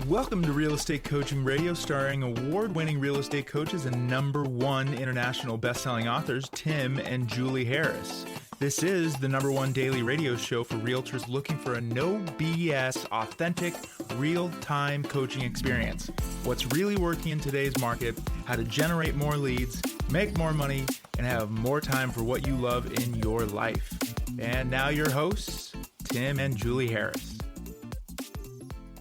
Welcome to Real Estate Coaching Radio, starring award-winning real estate coaches and #1 international best-selling authors, Tim and Julie Harris. This is the #1 daily radio show for realtors looking for a no BS, authentic, real-time coaching experience. What's really working in today's market, how to generate more leads, make more money, and have more time for what you love in your life. And now your hosts, Tim and Julie Harris.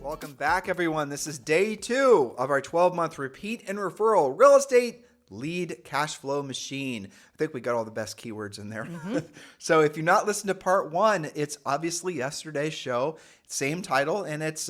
Welcome back, everyone. This is day 2 of our 12-month repeat and referral real estate lead cash flow machine. I think we got all the best keywords in there. So if you've not listened to part 1, it's obviously yesterday's show, same title, and it's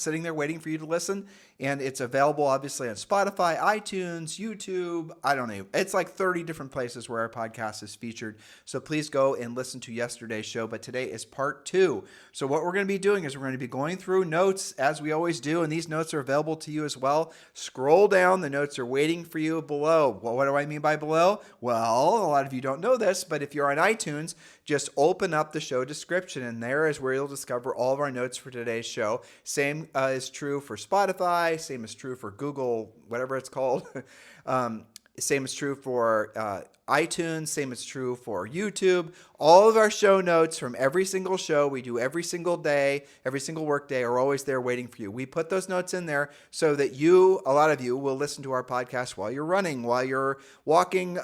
sitting there waiting for you to listen. And it's available obviously on Spotify, iTunes, YouTube. I don't know. It's like 30 different places where our podcast is featured. So please go and listen to yesterday's show. But today is part 2. So what we're going to be doing is we're going to be going through notes as we always do. And these notes are available to you as well. Scroll down. The notes are waiting for you below. Well, what do I mean by below? Well, a lot of you don't know this, but if you're on iTunes, just open up the show description, and there is where you'll discover all of our notes for today's show. Same is true for Spotify. Same is true for Google, whatever it's called. Same is true for iTunes. Same is true for YouTube. All of our show notes from every single show we do every single day, every single work day, are always there waiting for you. We put those notes in there so that a lot of you will listen to our podcast while you're running, while you're walking,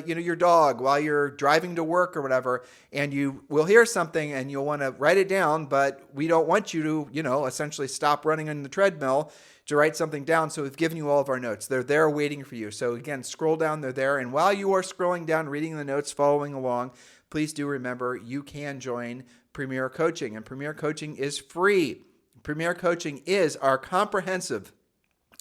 your dog, while you're driving to work or whatever, and you will hear something and you'll want to write it down, but we don't want you to, essentially stop running on the treadmill to write something down. So we've given you all of our notes. They're there waiting for you. So again, scroll down, they're there. And while you are scrolling down, reading the notes, following along, please do remember you can join Premier Coaching. And Premier Coaching is free. Premier Coaching is our comprehensive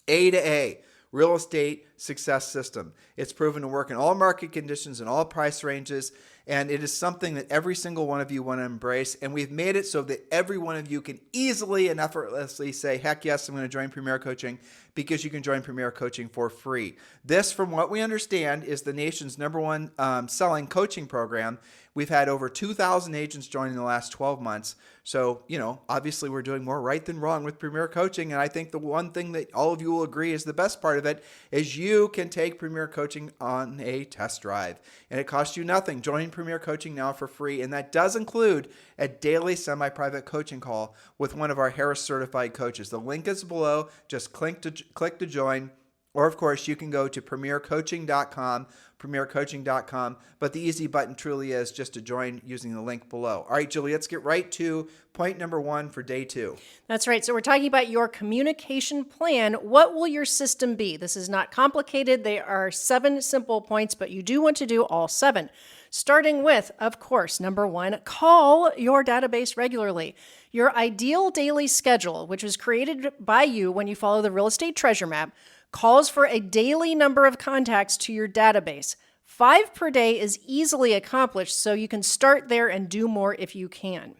A to A real estate success system. It's proven to work in all market conditions and all price ranges. And it is something that every single one of you want to embrace. And we've made it so that every one of you can easily and effortlessly say, heck yes, I'm going to join Premier Coaching, because you can join Premier Coaching for free. This, from what we understand, is the nation's #1 selling coaching program. We've had over 2,000 agents join in the last 12 months. So, obviously we're doing more right than wrong with Premier Coaching. And I think the one thing that all of you will agree is the best part of it is you can take Premier Coaching on a test drive. And it costs you nothing. Join Premier Coaching now for free. And that does include a daily semi-private coaching call with one of our Harris certified coaches. The link is below. Just click to join. Or, of course, you can go to premiercoaching.com, premiercoaching.com. But the easy button truly is just to join using the link below. All right, Julie, let's get right to point number 1 for day 2. That's right. So we're talking about your communication plan. What will your system be? This is not complicated. They are 7 simple points, but you do want to do all 7. Starting with, of course, number 1, call your database regularly. Your ideal daily schedule, which was created by you when you follow the real estate treasure map, calls for a daily number of contacts to your database. 5 per day is easily accomplished, so you can start there and do more if you can.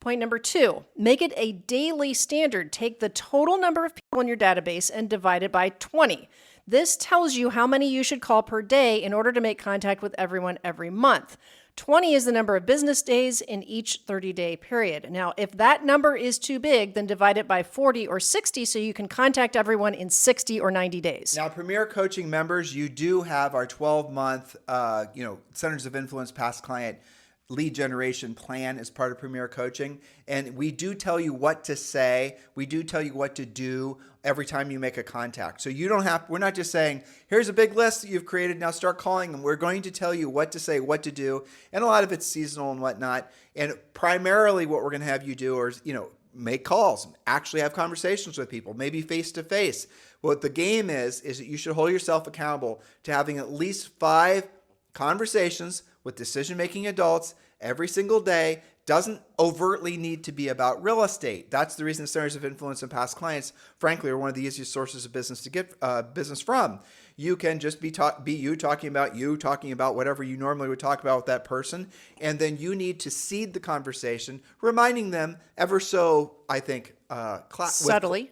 Point number 2, make it a daily standard. Take the total number of people in your database and divide it by 20. This tells you how many you should call per day in order to make contact with everyone every month. 20 is the number of business days in each 30-day period. Now, if that number is too big, then divide it by 40 or 60 so you can contact everyone in 60 or 90 days. Now, Premier Coaching members, you do have our 12-month, Centers of Influence Past Client lead generation plan as part of Premier Coaching. And we do tell you what to say. We do tell you what to do every time you make a contact. So we're not just saying, here's a big list that you've created, now start calling them. We're going to tell you what to say, what to do. And a lot of it's seasonal and whatnot. And primarily what we're going to have you do is, make calls, actually have conversations with people, maybe face to face. What the game is that you should hold yourself accountable to having at least 5 conversations with decision-making adults every single day. Doesn't overtly need to be about real estate. That's the reason Centers of Influence and Past Clients, frankly, are one of the easiest sources of business to get business from. You can just be you talking about whatever you normally would talk about with that person, and then you need to seed the conversation, reminding them ever so, I think, subtly,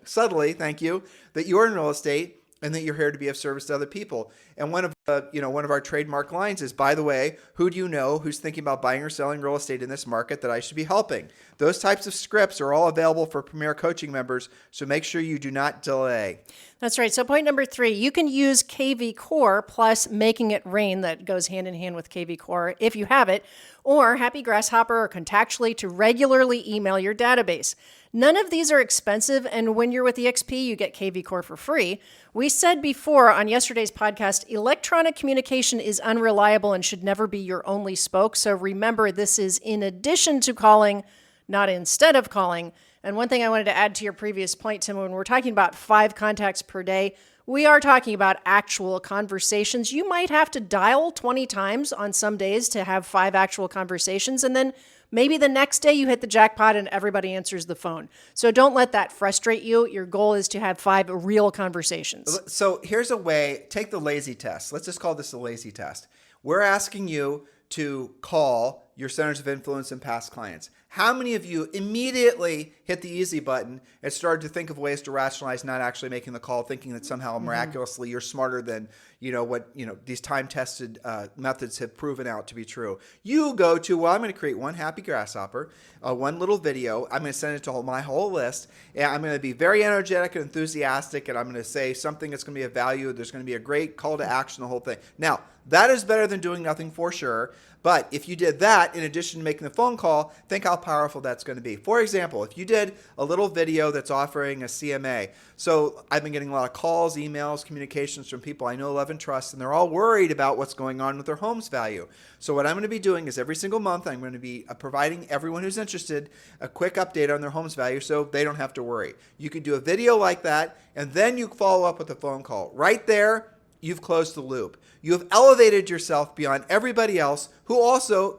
thank you, that you're in real estate and that you're here to be of service to other people. And one of one of our trademark lines is, by the way, who do you know who's thinking about buying or selling real estate in this market that I should be helping? Those types of scripts are all available for Premier Coaching members, so make sure you do not delay. That's right. So point number 3, you can use KV Core plus Making It Rain, that goes hand in hand with KV Core if you have it, or Happy Grasshopper or Contactually to regularly email your database. None of these are expensive, and when you're with EXP, you get KV Core for free. We said before on yesterday's podcast, electronic communication is unreliable and should never be your only spoke. So remember, this is in addition to calling, not instead of calling. And one thing I wanted to add to your previous point, Tim, when we're talking about 5 contacts per day, we are talking about actual conversations. You might have to dial 20 times on some days to have 5 actual conversations, and then maybe the next day you hit the jackpot and everybody answers the phone. So don't let that frustrate you. Your goal is to have 5 real conversations. So here's a way, take the lazy test. Let's just call this the lazy test. We're asking you to call your centers of influence and past clients. How many of you immediately hit the easy button and started to think of ways to rationalize not actually making the call, thinking that somehow miraculously you're smarter than these time-tested methods have proven out to be true? You go to, well, I'm going to create one happy grasshopper, one little video. I'm going to send it to my whole list, and I'm going to be very energetic and enthusiastic, and I'm going to say something that's going to be of value. There's going to be a great call to action, the whole thing. Now, that is better than doing nothing for sure. But if you did that, in addition to making the phone call, think how powerful that's going to be. For example, if you did a little video that's offering a CMA. So I've been getting a lot of calls, emails, communications from people I know, love, and trust, and they're all worried about what's going on with their home's value. So what I'm going to be doing is every single month, I'm going to be providing everyone who's interested a quick update on their home's value so they don't have to worry. You could do a video like that, and then you follow up with a phone call. Right there, you've closed the loop. You have elevated yourself beyond everybody else who also,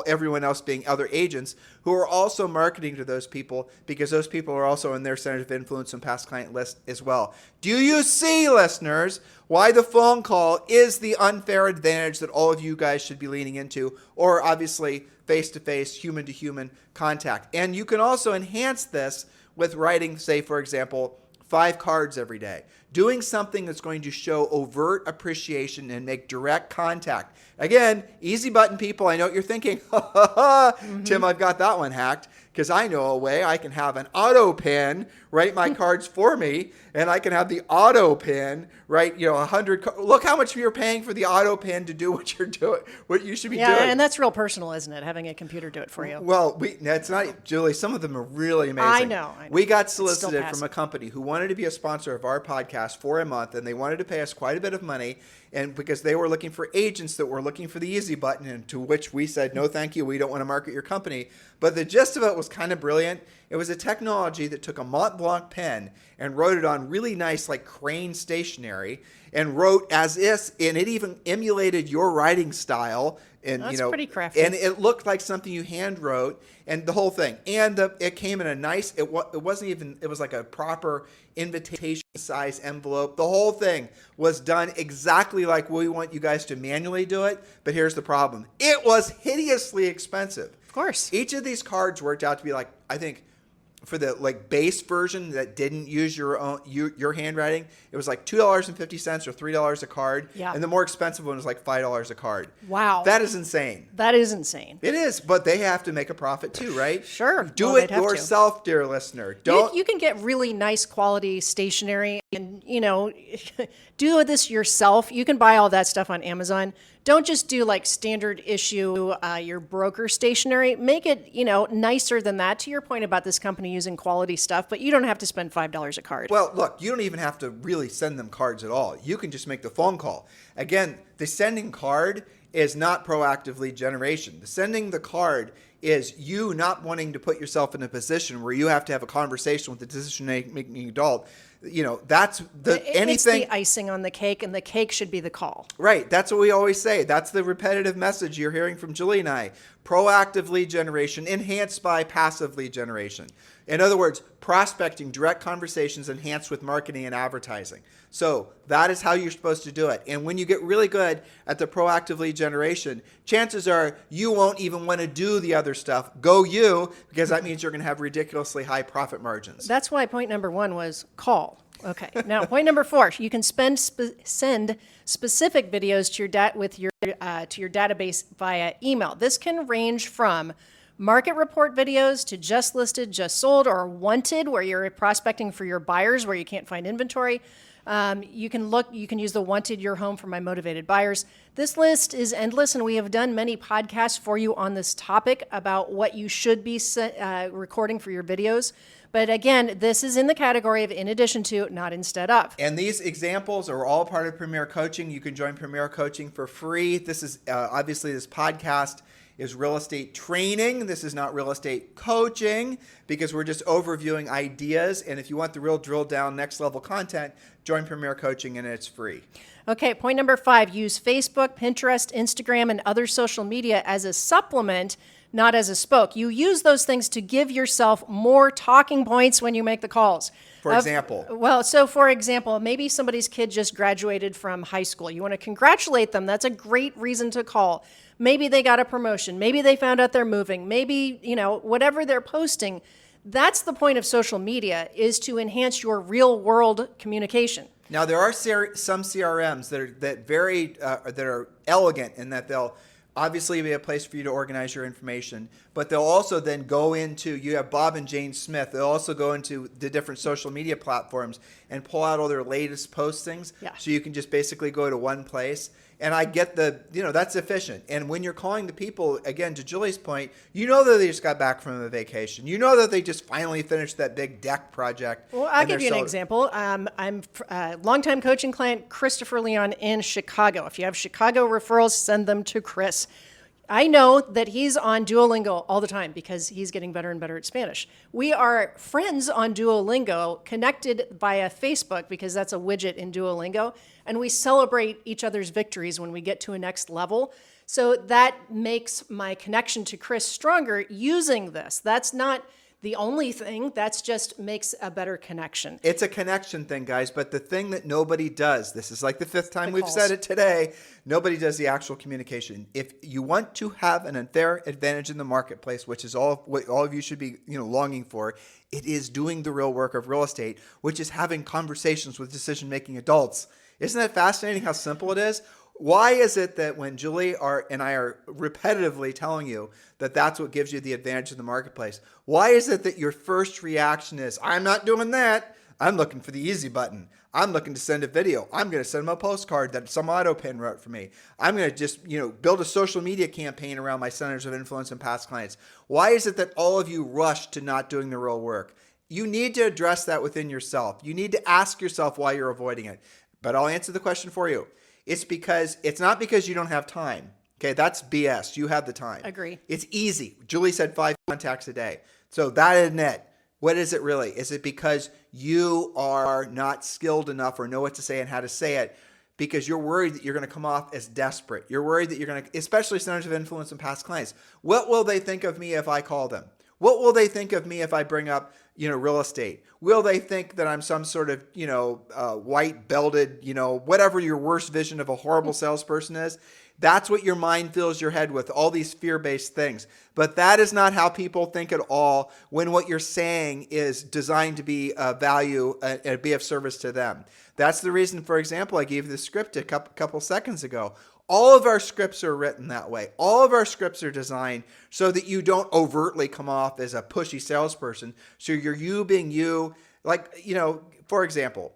everyone else being other agents who are also marketing to those people, because those people are also in their centers of influence and past client list as well. Do you see, listeners, why the phone call is the unfair advantage that all of you guys should be leaning into, or obviously face-to-face, human-to-human contact? And you can also enhance this with writing, say, for example, 5 cards every day. Doing something that's going to show overt appreciation and make direct contact. Again, easy button, people. I know what you're thinking. Tim, I've got that one hacked, because I know a way I can have an auto pen write my cards for me, and I can have the auto pen write 100. Look how much you're paying for the auto pen to do what you're doing, what you should be doing. Yeah, and that's real personal, isn't it? Having a computer do it for you. Well, it's not, Julie. Some of them are really amazing. I know. We got solicited from a company who wanted to be a sponsor of our podcast for a month, and they wanted to pay us quite a bit of money, and because they were looking for agents that were looking for the easy button, and to which we said, no, thank you. We don't want to market your company. But the gist of it was kind of brilliant. It was a technology that took a Mont Blanc pen and wrote it on really nice, like crane stationery, and wrote as if, and it even emulated your writing style. And that's pretty crafty. And it looked like something you hand wrote, and the whole thing. And it came in a nice. It wasn't even. It was like a proper invitation size envelope. The whole thing was done exactly like we want you guys to manually do it. But here's the problem: it was hideously expensive. Of course. Each of these cards worked out to be like, I think, for the base version that didn't use your handwriting, it was like $2.50 or $3 a card. Yeah. And the more expensive one was like $5 a card. Wow. That is insane. That is insane. It is, but they have to make a profit too, right? Sure. Do it yourself, dear listener. You can get really nice quality stationery and, do this yourself. You can buy all that stuff on Amazon. Don't just do like standard issue, your broker stationery. Make it, nicer than that, to your point about this company using quality stuff, but you don't have to spend $5 a card. Well, look, you don't even have to really send them cards at all. You can just make the phone call. Again, the sending card is not proactive lead generation. The sending the card is you not wanting to put yourself in a position where you have to have a conversation with the decision-making adult. That's anything. It's the icing on the cake, and the cake should be the call. Right. That's what we always say. That's the repetitive message you're hearing from Julie and I. Proactive lead generation enhanced by passive lead generation. In other words, prospecting, direct conversations enhanced with marketing and advertising. So that is how you're supposed to do it. And when you get really good at the proactive lead generation, chances are you won't even want to do the other stuff. Go you, because that means you're going to have ridiculously high profit margins. That's why point number 1 was call. Okay. Now, point number 4: you can send specific videos to your database via email. This can range from market report videos to just listed, just sold, or wanted, where you're prospecting for your buyers where you can't find inventory. You can use the wanted your home for my motivated buyers. This list is endless, and we have done many podcasts for you on this topic about what you should be recording for your videos. But again, this is in the category of in addition to, not instead of. And these examples are all part of Premier Coaching. You can join Premier Coaching for free. This is obviously this podcast is real estate training. This is not real estate coaching, because we're just overviewing ideas. And if you want the real drill down next level content, join Premier Coaching and it's free. Okay, point number 5: use Facebook, Pinterest, Instagram, and other social media as a supplement, not as a spoke. You use those things to give yourself more talking points when you make the calls. For example? For example, maybe somebody's kid just graduated from high school. You want to congratulate them. That's a great reason to call. Maybe they got a promotion. Maybe they found out they're moving. Maybe, whatever they're posting. That's the point of social media, is to enhance your real world communication. Now, there are some CRMs that are elegant in that they'll obviously be a place for you to organize your information, but they'll also then go into, you have Bob and Jane Smith, they'll also go into the different social media platforms and pull out all their latest postings. Yeah. So you can just basically go to one place. And I get that's efficient. And when you're calling the people, again, to Julie's point, you know that they just got back from a vacation. You know that they just finally finished that big deck project. Well, I'll give you an example. I'm a longtime coaching client, Christopher Leon in Chicago. If you have Chicago referrals, send them to Chris. I know that he's on Duolingo all the time because he's getting better and better at Spanish. We are friends on Duolingo, connected via Facebook because that's a widget in Duolingo, and we celebrate each other's victories when we get to a next level. So that makes my connection to Chris stronger using this. That's not the only thing. That's just makes a better connection. It's a connection thing, guys. But the thing that nobody does, this is like the 5th time we've calls. said it today, nobody does the actual communication. If you want to have an unfair advantage in the marketplace, which is what all of you should be longing for, it is doing the real work of real estate, which is having conversations with decision-making adults. Isn't that fascinating how simple it is? Why is it that when Julie and I are repetitively telling you that that's what gives you the advantage in the marketplace, why is it that your first reaction is, I'm not doing that. I'm looking for the easy button. I'm looking to send a video. I'm going to send them a postcard that some auto pin wrote for me. I'm going to just, build a social media campaign around my centers of influence and past clients. Why is it that all of you rush to not doing the real work? You need to address that within yourself. You need to ask yourself why you're avoiding it. But I'll answer the question for you. It's not because you don't have time. Okay, that's BS. You have the time. Agree. It's easy. Julie said 5 contacts a day. So that isn't it. What is it really? Is it because you are not skilled enough or know what to say and how to say it? Because you're worried that you're going to come off as desperate. You're worried that you're going to, especially centers of influence and past clients. What will they think of me if I call them? What will they think of me if I bring up, real estate? Will they think that I'm some sort of, white belted, whatever your worst vision of a horrible salesperson is? That's what your mind fills your head with, all these fear-based things. But that is not how people think at all when what you're saying is designed to be of value and be of service to them. That's the reason, for example, I gave you the script a couple seconds ago. All of our scripts are written that way. All of our scripts are designed so that you don't overtly come off as a pushy salesperson. So you're you being you. Like, for example,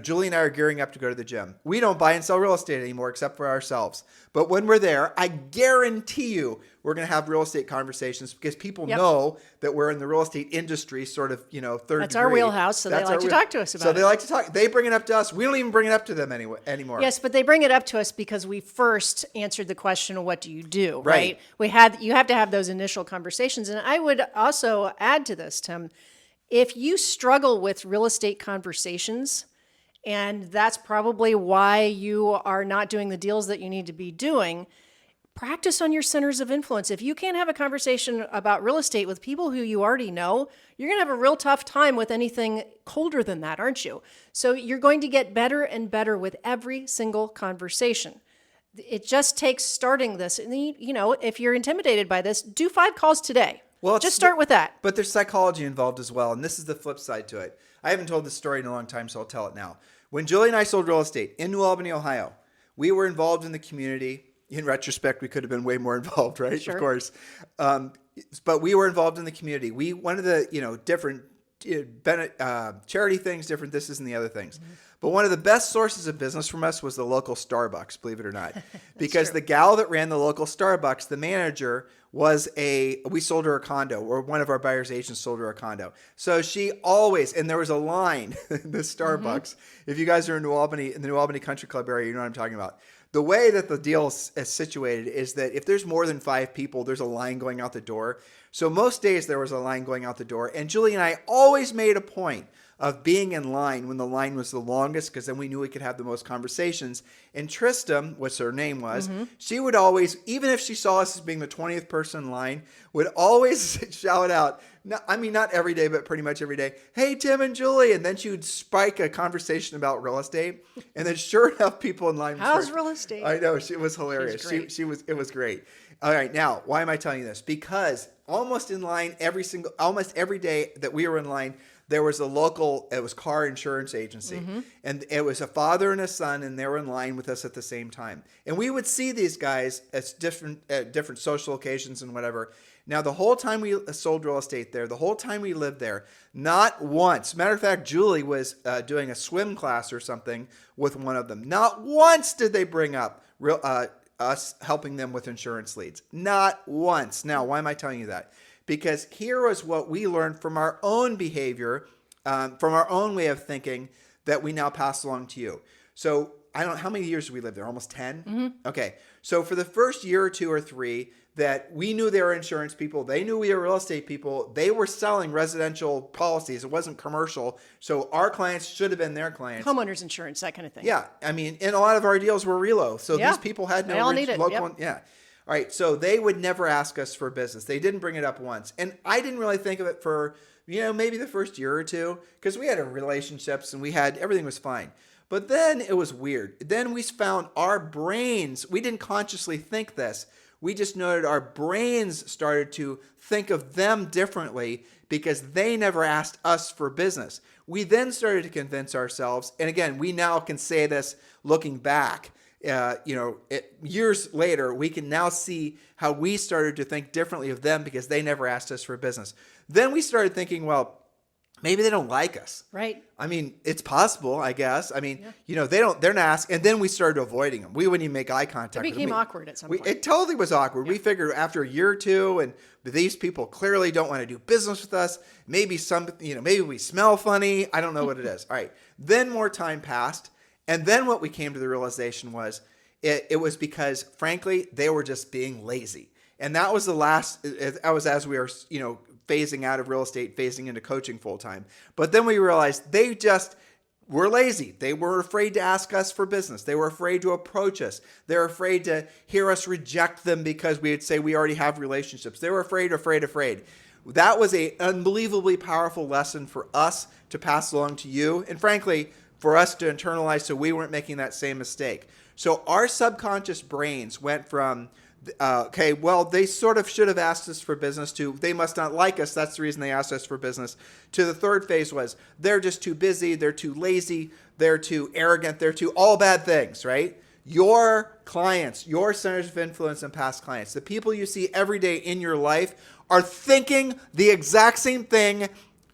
Julie and I are gearing up to go to the gym. We don't buy and sell real estate anymore except for ourselves. But when we're there, I guarantee you we're going to have real estate conversations because people know that we're in the real estate industry sort of, third That's degree. our wheelhouse, so they like to talk to us about it. So they like to talk. They bring it up to us. We don't even bring it up to them anymore. Yes, but they bring it up to us because we first answered the question, what do you do, right? Right. You have to have those initial conversations. And I would also add to this, Tim, if you struggle with real estate conversations, and that's probably why you are not doing the deals that you need to be doing, practice on your centers of influence. If you can't have a conversation about real estate with people who you already know, you're going to have a real tough time with anything colder than that, aren't you? So you're going to get better and better with every single conversation. It just takes starting this. And, if you're intimidated by this, do 5 calls today. Well, just start with that. But there's psychology involved as well. And this is the flip side to it. I haven't told this story in a long time, so I'll tell it now. When Julie and I sold real estate in New Albany, Ohio, we were involved in the community. In retrospect, we could have been way more involved, right? Sure. Of course. But we were involved in the community. One of the, different charity things, different this and the other things. Mm-hmm. But one of the best sources of business from us was the local Starbucks, believe it or not. Because the gal that ran the local Starbucks, the manager, we sold her a condo, or one of our buyer's agents sold her a condo. So she always, and there was a line in the Starbucks. Mm-hmm. If you guys are in the New Albany Country Club area, you know what I'm talking about. The way that the deal is situated is that if there's more than 5 people, there's a line going out the door. So most days there was a line going out the door. And Julie and I always made a point of being in line when the line was the longest, because then we knew we could have the most conversations. And Trista, what's her name was, she would always, even if she saw us as being the 20th person in line, would always shout out, not every day, but pretty much every day, "Hey, Tim and Julie." And then she would spike a conversation about real estate. And then sure enough, people in line. How's real estate? I know, it was hilarious. It was great. All right, now, why am I telling you this? Because almost every day that we were in line, there was it was car insurance agency. Mm-hmm. And it was a father and a son, and they were in line with us at the same time. And we would see these guys at different social occasions and whatever. Now, the whole time we sold real estate there, the whole time we lived there, not once, matter of fact, Julie was doing a swim class or something with one of them. Not once did they bring up us helping them with insurance leads. Not once. Now, why am I telling you that? Because here is what we learned from our own behavior, from our own way of thinking, that we now pass along to you. So I don't know, how many years did we live there? Almost 10? Mm-hmm. Okay. So for the first year or 2 or 3 that we knew they were insurance people, they knew we were real estate people, they were selling residential policies. It wasn't commercial. So our clients should have been their clients. Homeowners insurance, that kind of thing. Yeah. I mean, and a lot of our deals were relo. So these people had no local. Yep. Yeah. All right, so they would never ask us for business. They didn't bring it up once. And I didn't really think of it for, maybe the first year or 2, because we had relationships and everything was fine. But then it was weird. Then we found our brains, we didn't consciously think this. We just noted our brains started to think of them differently because they never asked us for business. We then started to convince ourselves, and again, we now can say this looking back, years later, we can now see how we started to think differently of them because they never asked us for business. Then we started thinking, well, maybe they don't like us. Right. I mean, it's possible, I guess. I mean, they're not asking. And then we started avoiding them. We wouldn't even make eye contact with them. It became awkward at some point. It totally was awkward. Yeah. We figured after a year or 2, and these people clearly don't want to do business with us. Maybe maybe we smell funny. I don't know what it is. All right. Then more time passed. And then what we came to the realization was it was because, frankly, they were just being lazy. And that was as we were, phasing out of real estate, phasing into coaching full time. But then we realized they just were lazy. They were afraid to ask us for business. They were afraid to approach us. They were afraid to hear us reject them because we would say we already have relationships. They were afraid. That was an unbelievably powerful lesson for us to pass along to you. And frankly, for us to internalize so we weren't making that same mistake. So our subconscious brains went from, they sort of should have asked us for business, to they must not like us, that's the reason they asked us for business, to the third phase was they're just too busy, they're too lazy, they're too arrogant, they're too all bad things, right? Your clients, your centers of influence and past clients, the people you see every day in your life are thinking the exact same thing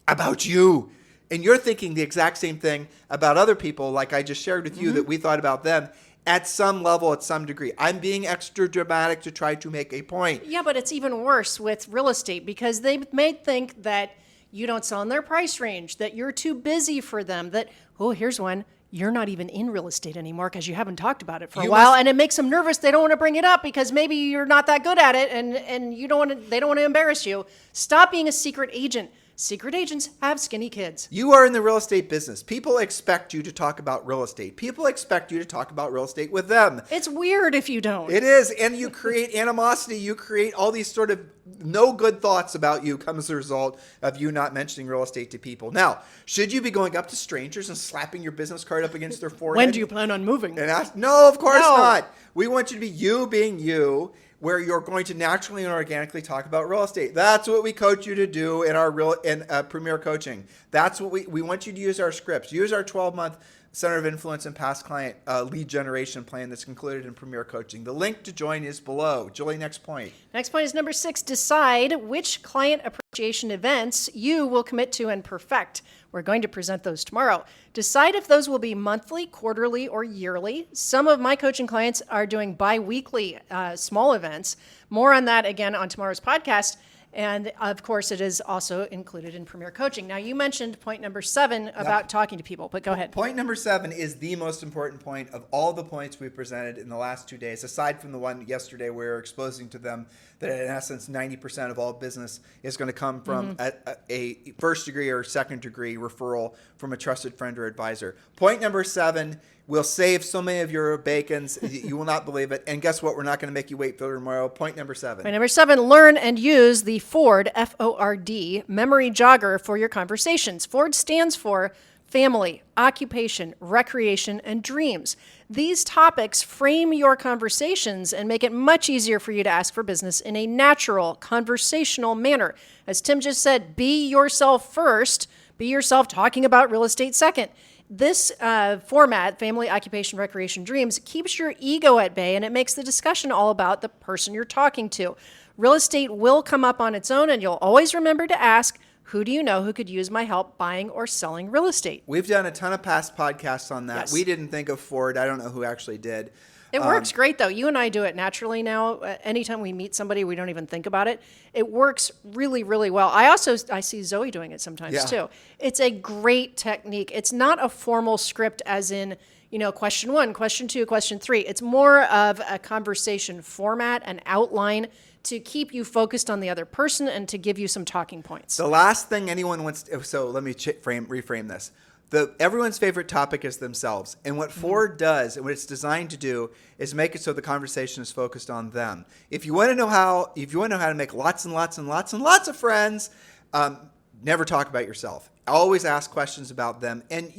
about you. And you're thinking the exact same thing about other people, like I just shared with you, that we thought about them at some level, at some degree. I'm being extra dramatic to try to make a point. Yeah, but it's even worse with real estate because they may think that you don't sell in their price range, that you're too busy for them, that, here's one, you're not even in real estate anymore because you haven't talked about it for a while, and it makes them nervous. They don't want to bring it up because maybe you're not that good at it, and they don't want to embarrass you. Stop being a secret agent. Secret agents have skinny kids. You are in the real estate business. People expect you to talk about real estate. People expect you to talk about real estate with them. It's weird if you don't. It is. And you create animosity. You create all these sort of no good thoughts about you come as a result of you not mentioning real estate to people. Now, should you be going up to strangers and slapping your business card up against their forehead? When do you plan on moving? And ask, no, of course not. We want you to be you being you. where you're going to naturally and organically talk about real estate. That's what we coach you to do in our Premier Coaching. That's what we want you to use our scripts. Use our 12-month Center of Influence and Past Client lead generation plan that's included in Premier Coaching. The link to join is below. Julie, next point. Next point is number 6. Decide which client appreciation events you will commit to and perfect. We're going to present those tomorrow. Decide if those will be monthly, quarterly, or yearly. Some of my coaching clients are doing bi-weekly small events. More on that again on tomorrow's podcast. And of course, it is also included in Premier Coaching. Now, you mentioned point number 7 about talking to people, but go ahead. Point number 7 is the most important point of all the points we presented in the last 2 days, aside from the one yesterday where we're exposing to them that in essence 90% of all business is going to come from a first degree or second degree referral from a trusted friend or advisor. Point number 7 will save so many of your bacons. You will not believe it. And guess what? We're not going to make you wait for tomorrow. Point number 7. Point number 7, learn and use the Ford, F-O-R-D, memory jogger for your conversations. Ford stands for family, occupation, recreation, and dreams. These topics frame your conversations and make it much easier for you to ask for business in a natural, conversational manner. As Tim just said, be yourself first. Be yourself talking about real estate second. This format, family, occupation, recreation, dreams, keeps your ego at bay, and it makes the discussion all about the person you're talking to. Real estate will come up on its own, and you'll always remember to ask, who do you know who could use my help buying or selling real estate? We've done a ton of past podcasts on that. Yes. We didn't think of Ford. I don't know who actually did. It works great, though. You and I do it naturally now. Anytime we meet somebody, we don't even think about it. It works really, really well. I see Zoe doing it sometimes, too. It's a great technique. It's not a formal script as in, question 1, question 2, question 3. It's more of a conversation format, an outline to keep you focused on the other person and to give you some talking points. The last thing anyone wants to, so let me reframe this. Everyone's favorite topic is themselves. And what Ford does and what it's designed to do is make it so the conversation is focused on them. If you want to know how to make lots and lots and lots and lots of friends, never talk about yourself. Always ask questions about them. And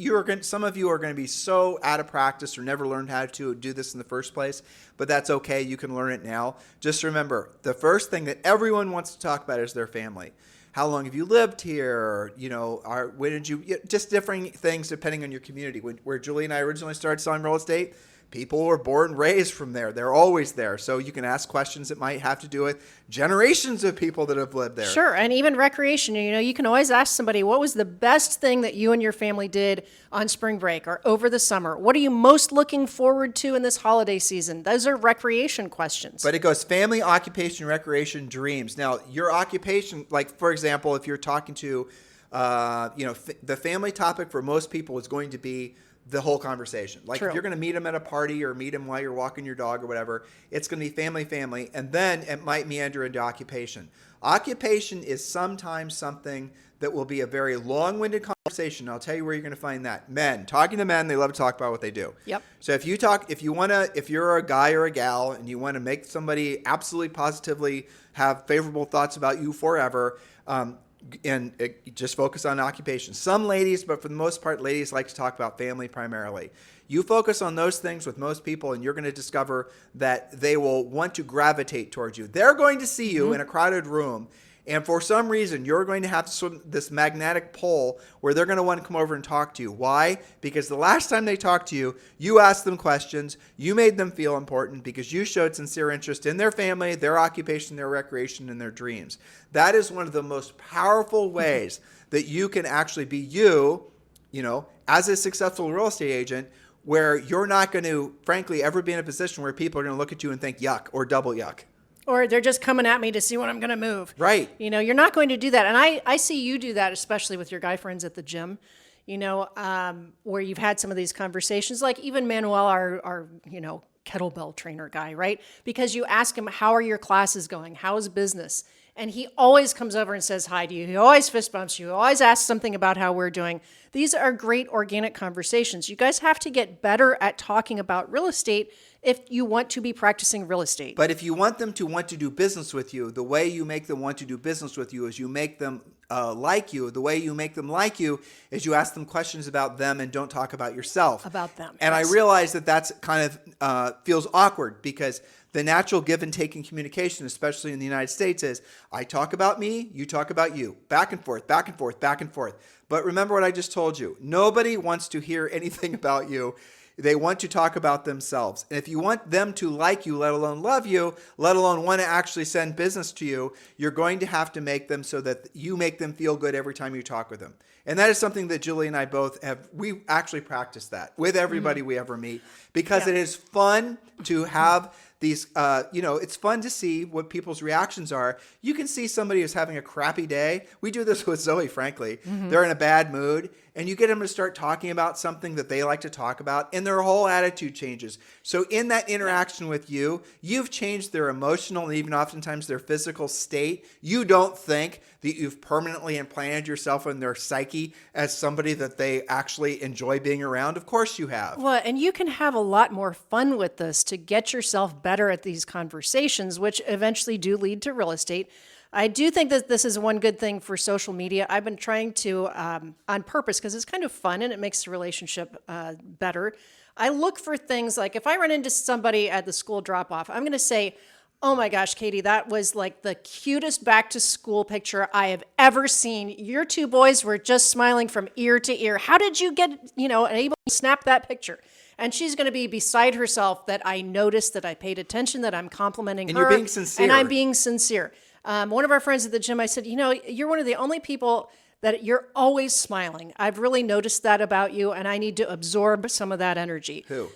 some of you are going to be so out of practice or never learned how to do this in the first place, but that's okay. You can learn it now. Just remember, the first thing that everyone wants to talk about is their family. How long have you lived here? When did you, just differing things depending on your community. Where Julie and I originally started selling real estate, people were born and raised from there. They're always there. So you can ask questions that might have to do with generations of people that have lived there. Sure. And even recreation, you can always ask somebody, what was the best thing that you and your family did on spring break or over the summer? What are you most looking forward to in this holiday season? Those are recreation questions. But it goes family, occupation, recreation, dreams. Now, your occupation, like, for example, if you're talking to, the family topic for most people is going to be the whole conversation. Like True. If you're going to meet them at a party or meet them while you're walking your dog or whatever, it's going to be family, and then it might meander into occupation. Occupation is sometimes something that will be a very long-winded conversation. I'll tell you where you're going to find that. Men, talking to men, they love to talk about what they do. Yep. So if you're a guy or a gal and you want to make somebody absolutely positively have favorable thoughts about you forever, just focus on occupation. Some ladies, but for the most part, ladies like to talk about family primarily. You focus on those things with most people, and you're going to discover that they will want to gravitate towards you. They're going to see you in a crowded room, and for some reason, you're going to have this magnetic pull where they're going to want to come over and talk to you. Why? Because the last time they talked to you, you asked them questions, you made them feel important because you showed sincere interest in their family, their occupation, their recreation, and their dreams. That is one of the most powerful ways that you can actually be you, as a successful real estate agent, where you're not going to, frankly, ever be in a position where people are going to look at you and think yuck or double yuck. Or they're just coming at me to see when I'm going to move. Right. You're not going to do that. And I see you do that, especially with your guy friends at the gym, where you've had some of these conversations, like even Manuel, our kettlebell trainer guy, right? Because you ask him, how are your classes going? How's business? And he always comes over and says hi to you. He always fist bumps you. He always asks something about how we're doing. These are great organic conversations. You guys have to get better at talking about real estate if you want to be practicing real estate. But if you want them to want to do business with you, the way you make them want to do business with you is you make them like you, the way you make them like you is you ask them questions about them and don't talk about yourself. About them. And yes. I realize that that's kind of feels awkward because the natural give and take in communication, especially in the United States, is I talk about me, you talk about you. Back and forth, back and forth, back and forth. But remember what I just told you. Nobody wants to hear anything about you. They want to talk about themselves. And if you want them to like you, let alone love you, let alone want to actually send business to you, you're going to have to make them so that you make them feel good every time you talk with them. And that is something that Julie and I both have. We actually practice that with everybody we ever meet because it is fun to have these, it's fun to see what people's reactions are. You can see somebody who's having a crappy day. We do this with Zoe, frankly. They're in a bad mood. And you get them to start talking about something that they like to talk about, and their whole attitude changes. So in that interaction with you, you've changed their emotional and even oftentimes their physical state. You don't think that you've permanently implanted yourself in their psyche as somebody that they actually enjoy being around. Of course you have. Well, and you can have a lot more fun with this to get yourself better at these conversations, which eventually do lead to real estate. I do think that this is one good thing for social media. I've been trying to, on purpose, because it's kind of fun and it makes the relationship better. I look for things like if I run into somebody at the school drop-off, I'm going to say, oh my gosh, Katie, that was like the cutest back to school picture I have ever seen. Your two boys were just smiling from ear to ear. How did you get, able to snap that picture? And she's going to be beside herself that I noticed, that I paid attention, that I'm complimenting her. And you're being sincere. And I'm being sincere. One of our friends at the gym, I said, you're one of the only people that you're always smiling. I've really noticed that about you, and I need to absorb some of that energy. Who?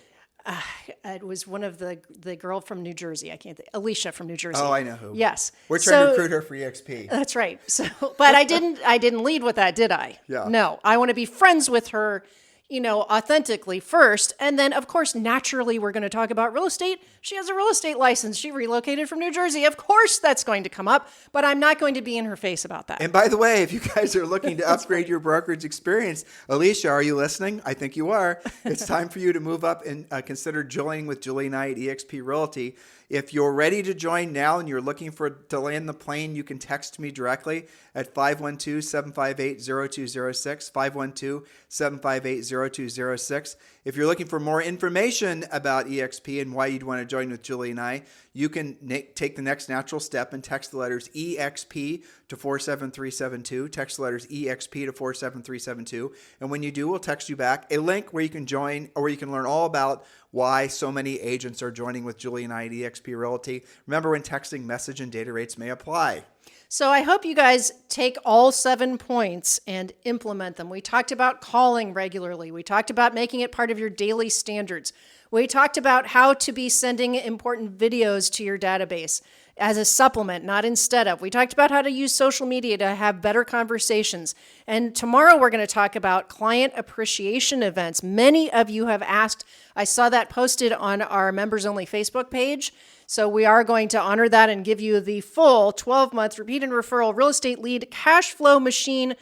It was one of the girl from New Jersey. I can't think. Alicia from New Jersey. Oh, I know who. Yes. We're trying to recruit her for EXP. That's right. So, but I didn't lead with that, did I? Yeah. No, I want to be friends with her, authentically first. And then, of course, naturally, we're going to talk about real estate. She has a real estate license. She relocated from New Jersey. Of course, that's going to come up, but I'm not going to be in her face about that. And by the way, if you guys are looking to upgrade your brokerage experience, Alicia, are you listening? I think you are. It's time for you to move up and consider joining with Julie and I at eXp Realty. If you're ready to join now and you're looking to land the plane, you can text me directly at 512-758-0206, 512-758-0206. If you're looking for more information about EXP and why you'd want to join with Julie and I, you can take the next natural step and text the letters EXP to 47372. Text the letters EXP to 47372. And when you do, we'll text you back a link where you can join or where you can learn all about why so many agents are joining with Julie and I at eXp Realty. Remember, when texting, message and data rates may apply. So I hope you guys take all 7 points and implement them. We talked about calling regularly. We talked about making it part of your daily standards. We talked about how to be sending important videos to your database as a supplement, not instead of. We talked about how to use social media to have better conversations. And tomorrow we're going to talk about client appreciation events. Many of you have asked. I saw that posted on our members only Facebook page. So we are going to honor that and give you the full 12-month repeat and referral real estate lead cash flow machine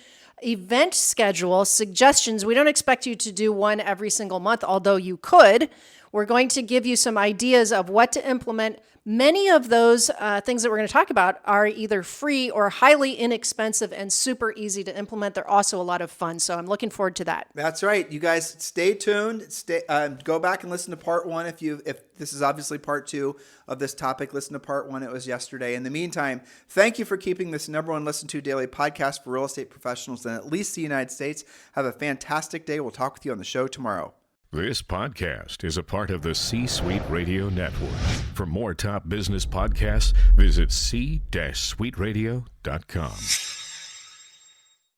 event schedule suggestions. We don't expect you to do one every single month, although you could. We're going to give you some ideas of what to implement. Many of those things that we're going to talk about are either free or highly inexpensive and super easy to implement. They're also a lot of fun. So I'm looking forward to that. That's right. You guys stay tuned. Go back and listen to part 1. If this is obviously part 2 of this topic, listen to part 1. It was yesterday. In the meantime, thank you for keeping this #1 listened to daily podcast for real estate professionals in at least the United States. Have a fantastic day. We'll talk with you on the show tomorrow. This podcast is a part of the C-Suite Radio Network. For more top business podcasts, visit c-suiteradio.com.